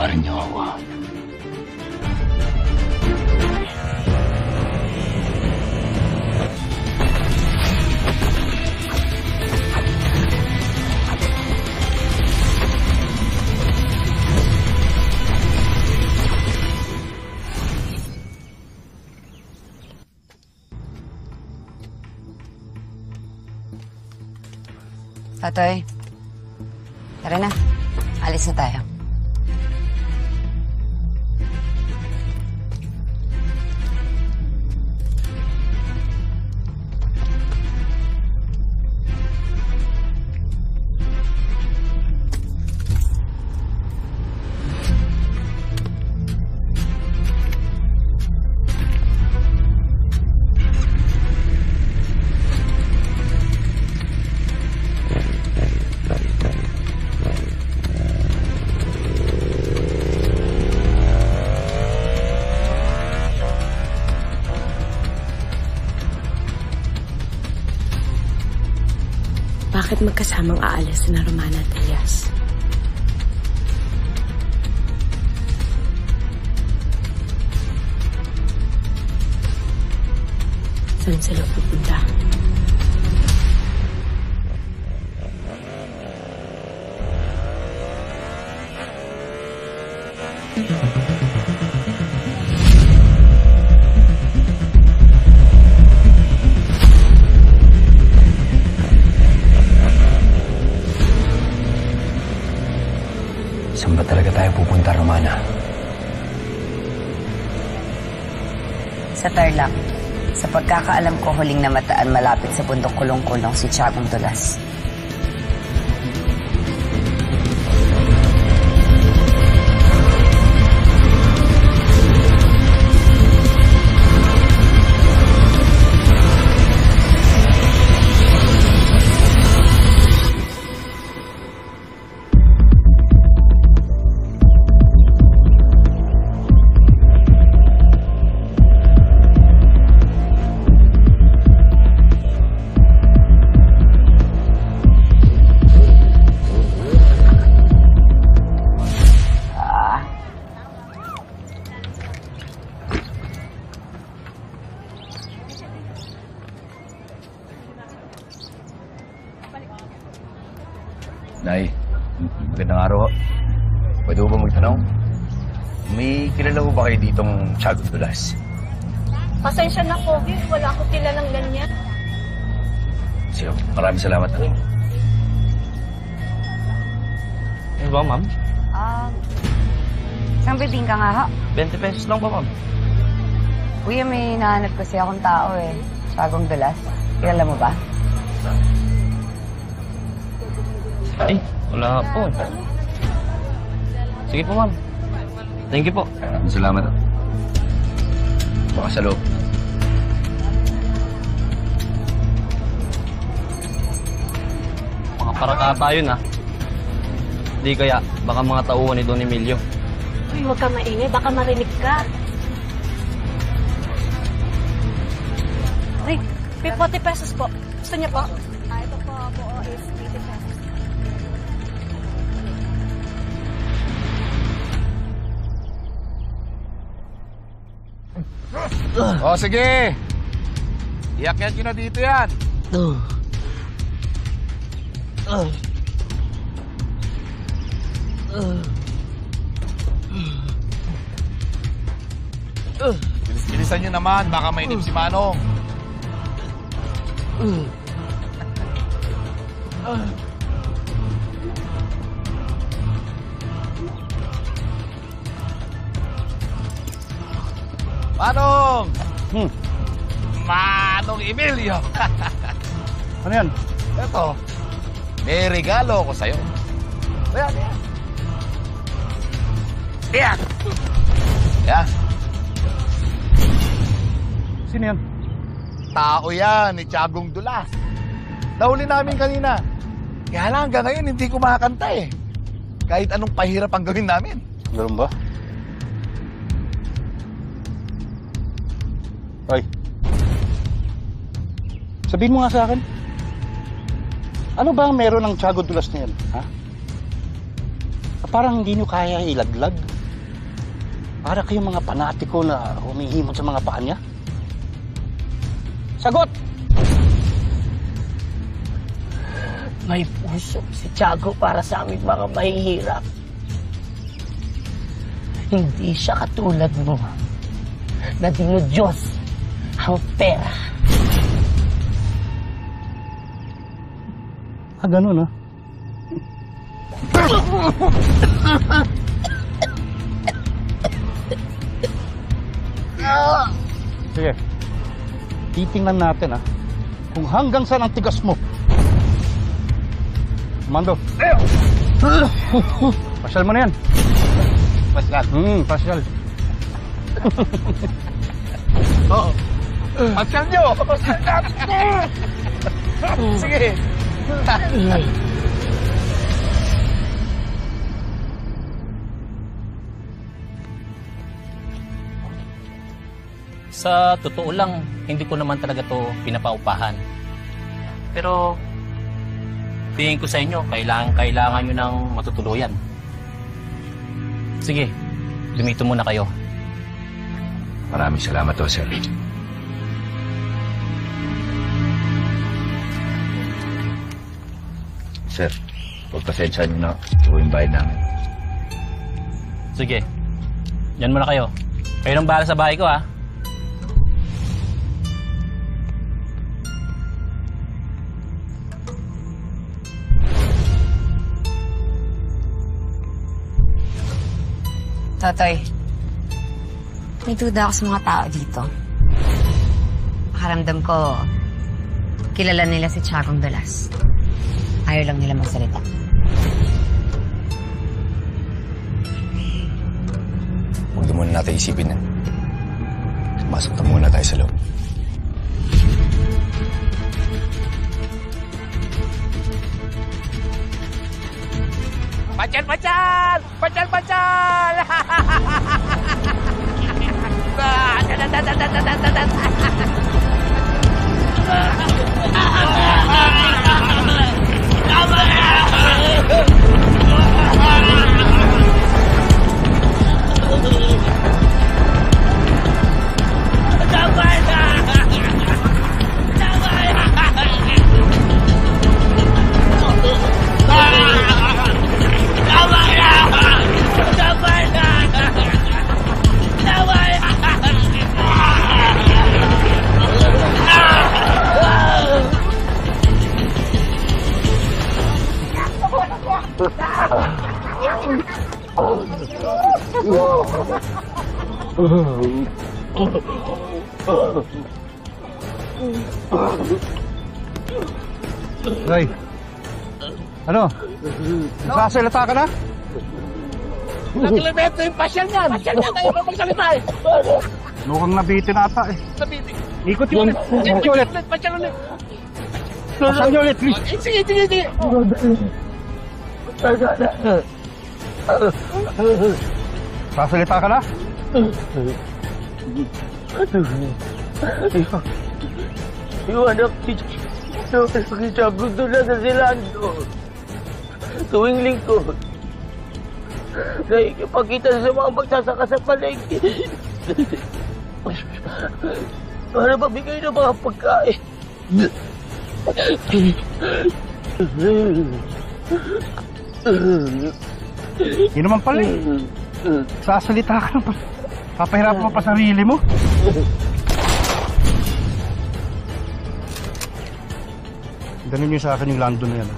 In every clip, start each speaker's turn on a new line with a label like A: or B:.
A: Patawarin niyo ako.
B: Tatoy, tara na. Alis na tayo.
C: Bakit magkasamang aalis na Romana at Elias? Saan sila pupunta?
A: Saan ba talaga tayo pupunta, Romana?
B: Sa Tarlac. Sa pagkakaalam ko, huling namataan malapit sa bundok kulong-kulong si Tiagong Dulas.
A: Nay, magandang araw. Pwede mo ba magtanong? May kilala ko ba kayo ditong Tiagong Dulas?
D: Pasensya na, Pogi. Wala akong kilalang ganyan.
A: Sige, maraming salamat.
E: Ano ba, ma'am?
B: Isang bibingka nga ho.
E: 20 pesos lang ba, ma'am?
B: Kuya, may nahanap kasi akong tao eh. Tiagong Dulas. Kilala mo ba?
E: Ay, wala po. Sige po, ma'am. Thank you po.
A: Maraming salamat. Baka sa loob.
E: Mga parakata yun, ha? Di kaya, baka mga tauhan ni Don Emilio.
D: Uy, huwag ka maingay. Baka marinig ka. Rick, 40 pesos po. Gusto niya po? Ito po is 80 pesos.
F: O, sige. Iyakyat nyo na dito yan. Bilis-bilisan nyo naman. Baka mainip si Manong. Manong! Manong Emilio!
A: Ano yan?
F: Ito, may regalo ko sa'yo. Ayan, ayan. Ayan! Ayan.
A: Sino yan?
F: Tao yan, ni Tiagong Dulas. Nahuli namin kanina. Kaya lang, hanggang ngayon, hindi ko makakanta eh. Kahit anong pahirap ang gawin namin.
A: Ganun ba? Ay. Sabihin mo nga sa akin. Ano ba ang meron ng Tiagong Dulas na yan, ha? Parang hindi nyo kaya ilaglag.
G: Para kayong mga panatiko na humihimot sa mga paa niya? Sagot!
H: May puso si Tiago para sa aming mga mahihirap. Hindi siya katulad mo na dinudiyos ang pera.
G: Ganun, ha? Sige. Titingnan natin, ha? Kung hanggang saan ang tigas mo. Mando. Pasyal mo na yan.
F: Pasyal.
G: Pasyal.
F: Oo. Pasyal nyo! Sige.
I: Sa totoo lang, hindi ko naman talaga to pinapaupahan. Pero, tingin ko sa inyo, kailangan nyo ng matutuluyan. Sige, dumito muna kayo.
A: Maraming salamat to, sir. Sir, pagpasensya nyo na ito yung bayad namin.
I: Sige, yan muna kayo. Kayo nang bahala sa bahay ko, ha?
B: Totoy, may duda ako sa mga tao dito. Makaramdam ko, kilala nila si Tiagong Dulas. Ayaw lang nila magsalita.
A: Huwag na muna natin isipin na. Masok na muna tayo sa loob.
H: Pacal! Pacal! Pacal!
G: Ray, ano? Nagsasalita ka na?
H: Ilang kilometro yung pasyal niyan. Pasyal niyan, tayo pa magsalita eh.
G: Mukhang nabitin ata eh.
H: Nabitin.
G: Ikot yun. Ikot ulit.
H: Pasyal ulit.
G: Pasyal niyo ulit, please.
H: Sige.
G: Sasalita ka na?
H: Yung anak si Tiago Dulas sa Silando. Tuwing lingkod. Nakikipagkita sa mga magsasaka sa palengke. Para mabigay ng mga pagkain.
G: Yun naman pala eh. Sasalita ka na. Papahirap mo pa sarili mo. Ganun yung sa akin yung Lando na yan.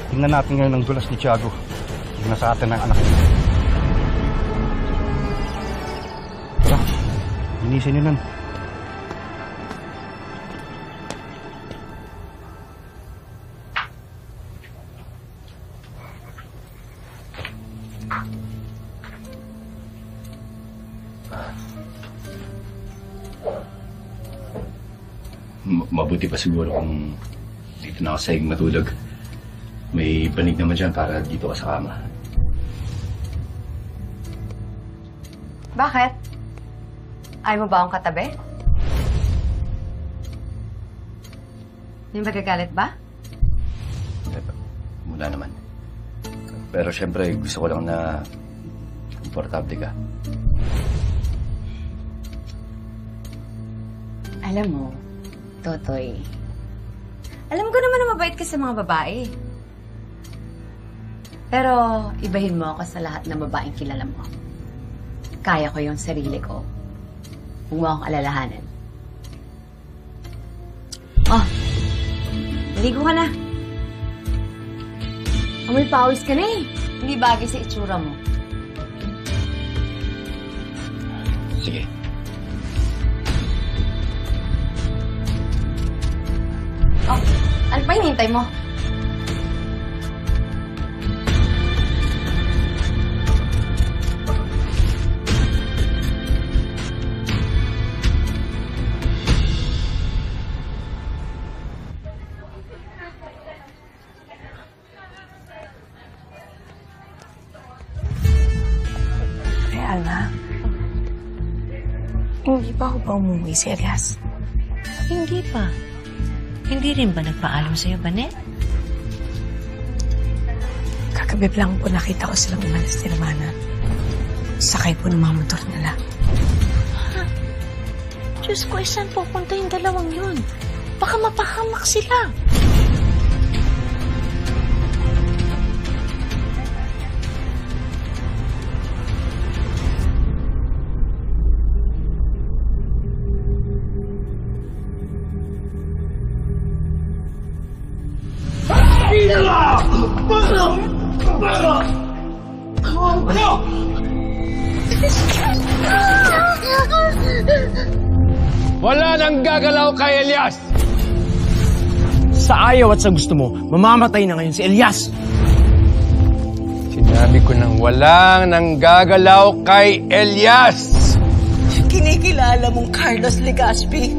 G: Tingnan natin ngayon ang dulas ni Tiago. Tingnan sa atin ang anak niya. Tara, linisin nyo nun.
A: Mabuti pa siguro kung dito na ako sa matulog. May panig naman dyan para dito ka sa kama.
B: Bakit? Ayaw mo ba akong katabi? May magagalit ba?
A: Wala naman. Pero syempre, gusto ko lang na Komportable ka.
B: Alam mo, Totoy, alam ko naman na mabait ka sa mga babae. Pero ibahin mo ako sa lahat ng babaeng kilala mo. Kaya ko yung sarili ko. Huwag mo akong alalahanan. Oh, naligo ka na. Amoy pawis ka na eh. Hindi bagay sa itsura mo.
A: Sige.
B: Oh, ano pa hinihintay mo?
C: Alma, hindi pa ako ba umuwi, Elias?
J: Hindi pa. Hindi rin ba nagpaalam sa'yo, Banet?
C: Kagabi lang po nakita ko silang umalis ni Romana. Sakay po ng mga motor nila.
J: Ha? Diyos ko, saan pupunta yung dalawang yun? Baka mapahamak sila.
K: Wala nang gagalaw kay Elias!
L: Sa ayaw at sa gusto mo, mamamatay na ngayon si Elias!
K: Sinabi ko nang walang nang gagalaw kay Elias!
H: Kinikilala mong Carlos Legaspi.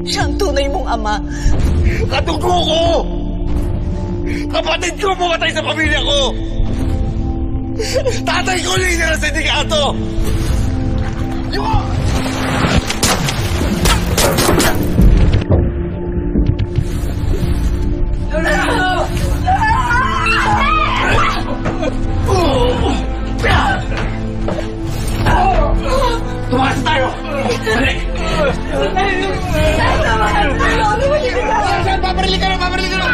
H: Siya ang tunay mong ama.
F: Katugo ko! Kapatid ko pumatay sa pamilya ko! Tatay ko leader ng sindikato!
K: Tumakas tayo! Balik! Paparili ka na! Paparili ka na!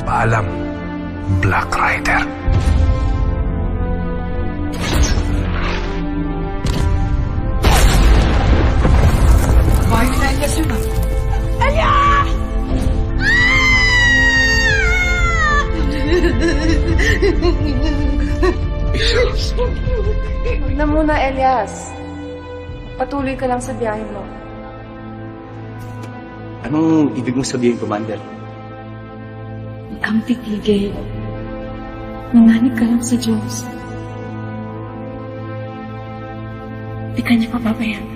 M: Paalam, Black Rider.
K: Bahay na Elias yun ah!
H: Elias!
C: Huwag na muna, Elias. Patuloy ka lang sa biyahe mo.
E: Anong ibig mong sabihin, Commander?
C: Ang titigil. Nanganig ka lang sa Diyos. Di ka niya papabayaan.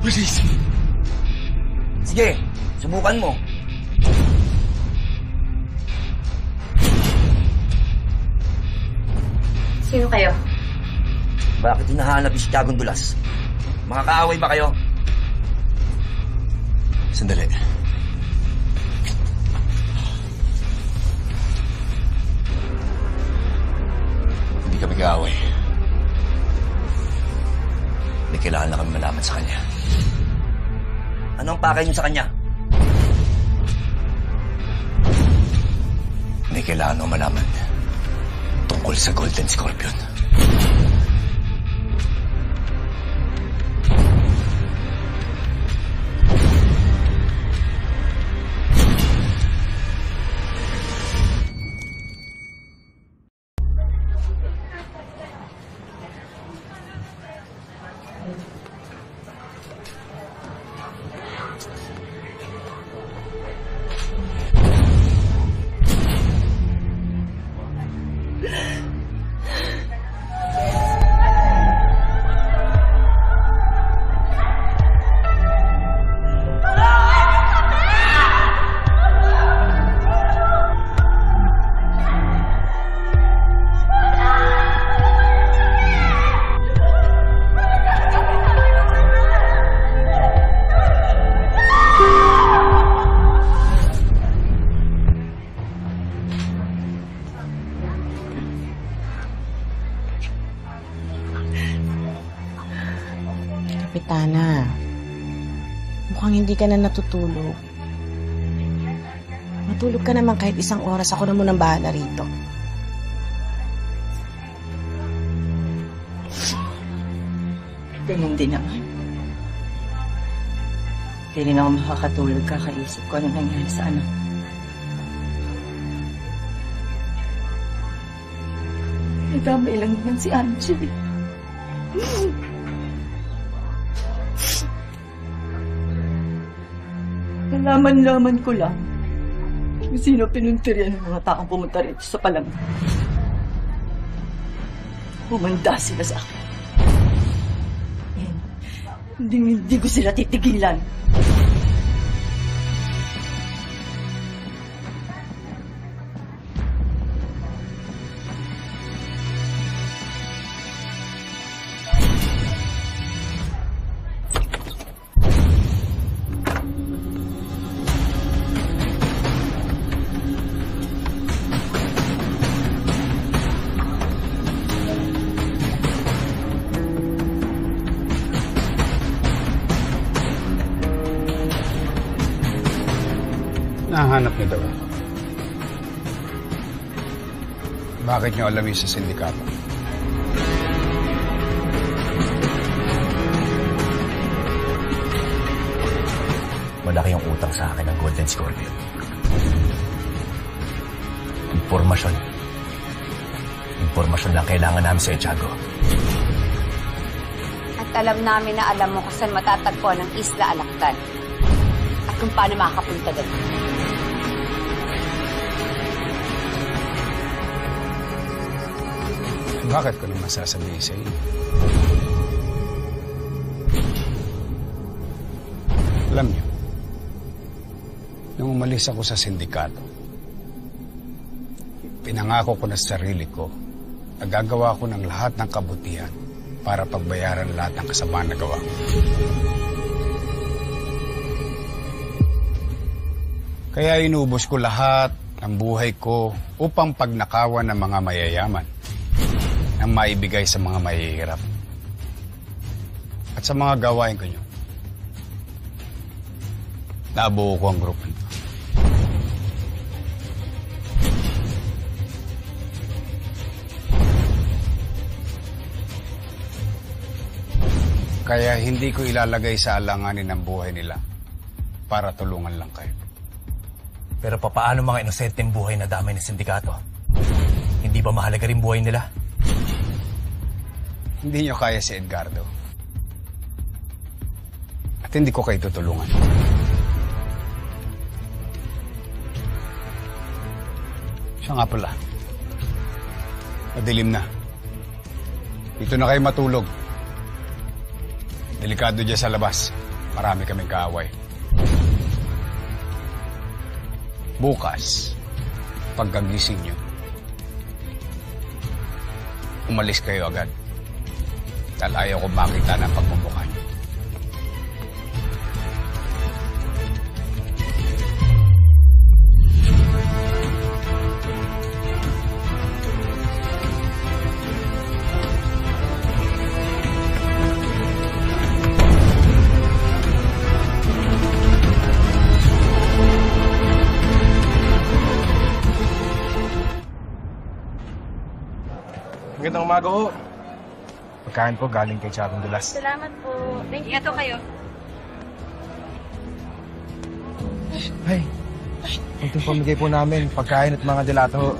A: Please. Sige, subukan mo.
B: Sino kayo?
A: Bakit hinahanap yung si Tiagong Dulas? Mga kaaway ba kayo? Sandali. Hindi kami kaaway. May kailangan na kami malaman sa kanya. Anong pakay niyo sa kanya? May kailangan na malaman tungkol sa Golden Scorpion.
N: Kapitana, mukhang hindi ka na natutulog. Matulog ka naman kahit isang oras. Ako na munang bahala rito.
H: Ganyan din naman. Hindi rin ako makakatulog kakaisip ko ano nangyari sa anak. Nagkamay lang naman si Angel. Nalaman-laman ko lang kung sino pinuntiryan ng mga taong pumunta rito sa palang. Humanda sila sa akin. Hindi ko sila titigilan.
M: Nahanap niyo daw ako. Bakit niyo alam yun sa sindikato?
O: Malaki yung utang sa akin ng Golden Scorpion. Impormasyon. Impormasyon lang kailangan namin sa Tiago.
B: At alam namin na alam mo kung saan matatagpuan ang Isla Alactan. At kung paano makakapunta doon.
M: Bakit ko naman sasabihin sa iyo? Alam niyo, nung umalis ako sa sindikato, pinangako ko na sa sarili ko na gagawa ko ng lahat ng kabutihan para pagbayaran lahat ng kasamaan na gawa ko. Kaya inubos ko lahat ng buhay ko upang pagnakawan ng mga mayayaman ang maibigay sa mga mahihirap. At sa mga gawain ko nyo, nabuo ko ang grupo nito. Kaya hindi ko ilalagay sa alanganin ang buhay nila para tulungan lang kayo.
O: Pero papaano mga inosenteng buhay na damay ng sindikato? Hindi ba mahalaga rin buhay nila?
M: Hindi nyo kaya si Edgardo. At hindi ko kayo tutulungan. Siya nga pala. Madilim na. Dito na kayo matulog. Delikado dyan sa labas. Marami kaming kaaway. Bukas, pagkagising nyo, umalis kayo agad. Dahil ayaw ko makita ng pagmumukha niyo.
G: Magandang umaga ho. Pagkain po galing kay Tiago Dulas.
D: Salamat po. Thank you. Ito kayo.
G: Ay, itong pamigay po namin, pagkain at mga delato ho.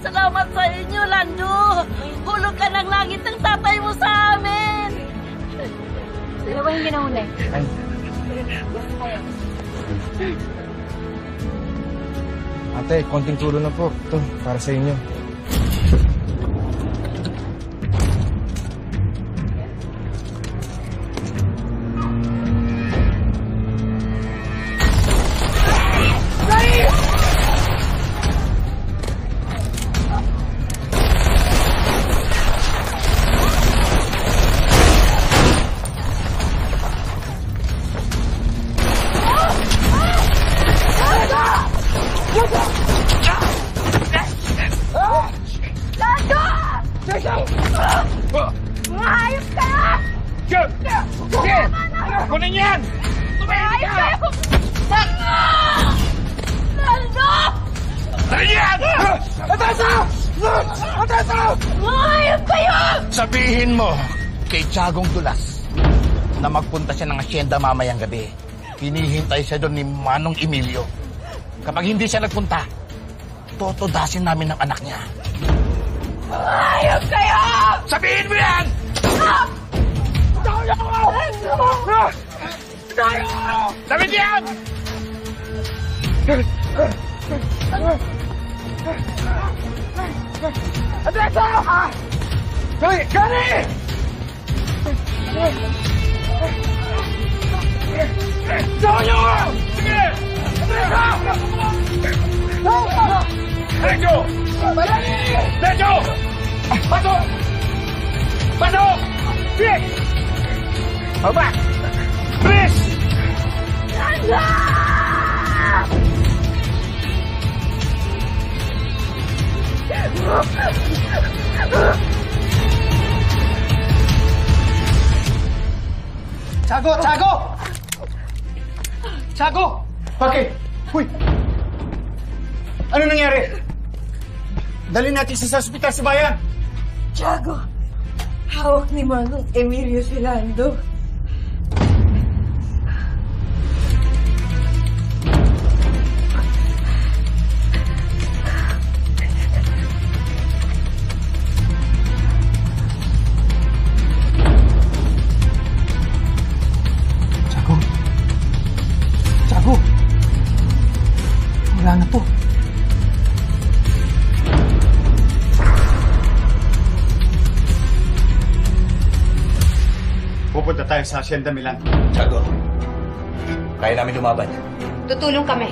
J: Salamat sa inyo, Lando. Hulog ka ng langit ng tatay mo sa amin.
D: Ano ba yung ginauna?
G: Ay. Ate, konting tulong na po. Ito, para sa inyo.
J: Mahayop ka!
F: Kunin yan! Tumahimik ka!
J: Nando!
F: Kunin yan! Atasa! Atasa!
J: Ayop kayo!
F: Sabihin mo kay Tiagong Dulas na magpunta siya ng asyenda mamayang gabi. Hinihintay siya doon ni Manong Emilio. Kapag hindi siya nagpunta, totodasin namin ang anak niya.
J: Ayop kayo!
F: Sabihin mo yan! Sabihin yan! Adresa! Gani! Gani! Jojo! Sige! Adresa! Derecho! Derecho! Pasok! Pasok! Bilis! Pabak! Bilis!
G: Tiago! Tiago! Tiago! Bakit? Uy! Ano nangyari? Dali natin sa ospital sa bayan.
C: Tiago, hawak ni Manong Emilio si Lando.
G: Tiago! Wala na to. Pupunta tayo sa Hacienda Milan.
O: Tiago, kaya namin lumaban.
B: Tutulong kami.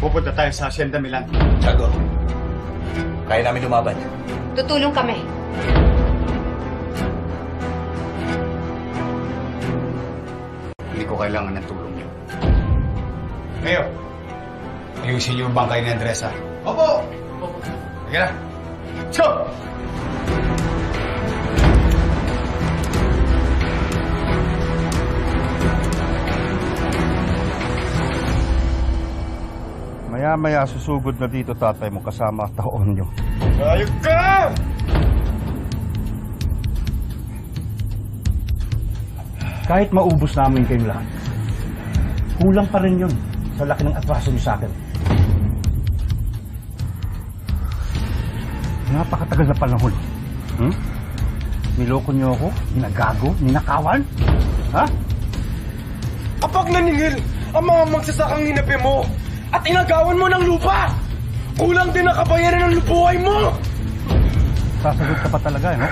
G: Pupunta tayo sa Hacienda Milan.
O: Tiago, kaya namin lumaban.
B: Tutulong kami.
M: Hindi ko kailangan ng tulong niyo. Mayor, ayusin niyo ang bangkay ni Andresa.
F: Opo!
M: Sige na. Let's go!
G: Maya-maya susugod na dito tatay mo kasama taon nyo.
F: Ayog ka!
G: Kahit maubos namin kayo lahat, kulang pa rin yun sa laki ng atraso niyo sa akin. Napakatagal na panahon. Niloko niyo ako, ginagago, ninakawan. Ha?
L: Kapag naningil ang mga magsasakang hinabi mo at inagawan mo ng lupa, kulang din ang kabayaran ng buhay mo!
G: Sasagot ka pa talaga, no?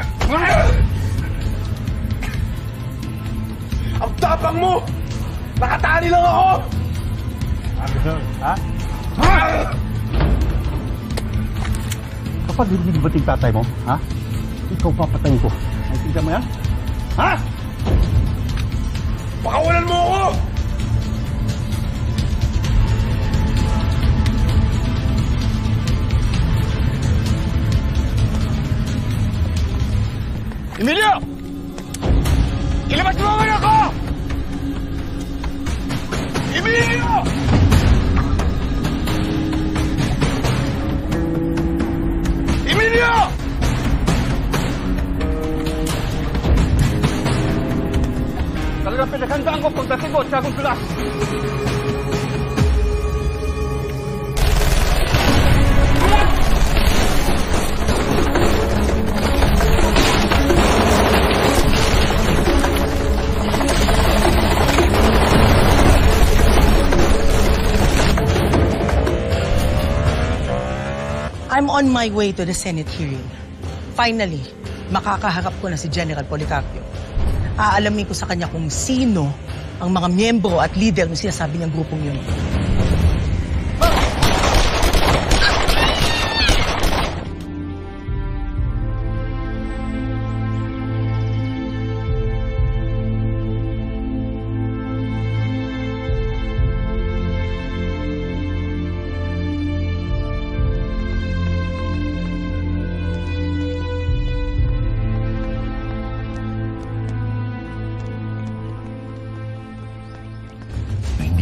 L: Ang tapang mo! Nakatali lang ako!
G: Ha? Kapag hindi bating tatay mo, ha? Ikaw papatayin ko. Naintindihan mo yan? Ha?
L: Pakawalan mo ako!
F: Emilio! Ilabas mo ang anak ko! Emilio! Emilio!
G: Talagang pinaghandaan ko pagdating mo, Tiagong Dulas.
H: I'm on my way to the Senate hearing. Finally, makakaharap ko na si General Policarpio. Aalamin ko sa kanya kung sino ang mga miyembro at leader ng sinasabi niyang grupong yun.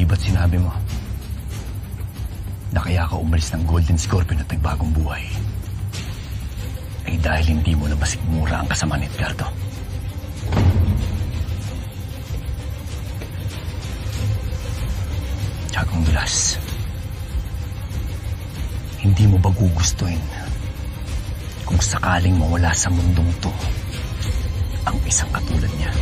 A: ba't sinabi mo na kaya ka umalis ng Golden Scorpion at nagbagong buhay ay dahil hindi mo na masikmura ang kasama ni Edgardo? Tiagong Dulas, hindi mo ba gugustuhin kung sakaling mawala sa mundong to ang isang katulad niya?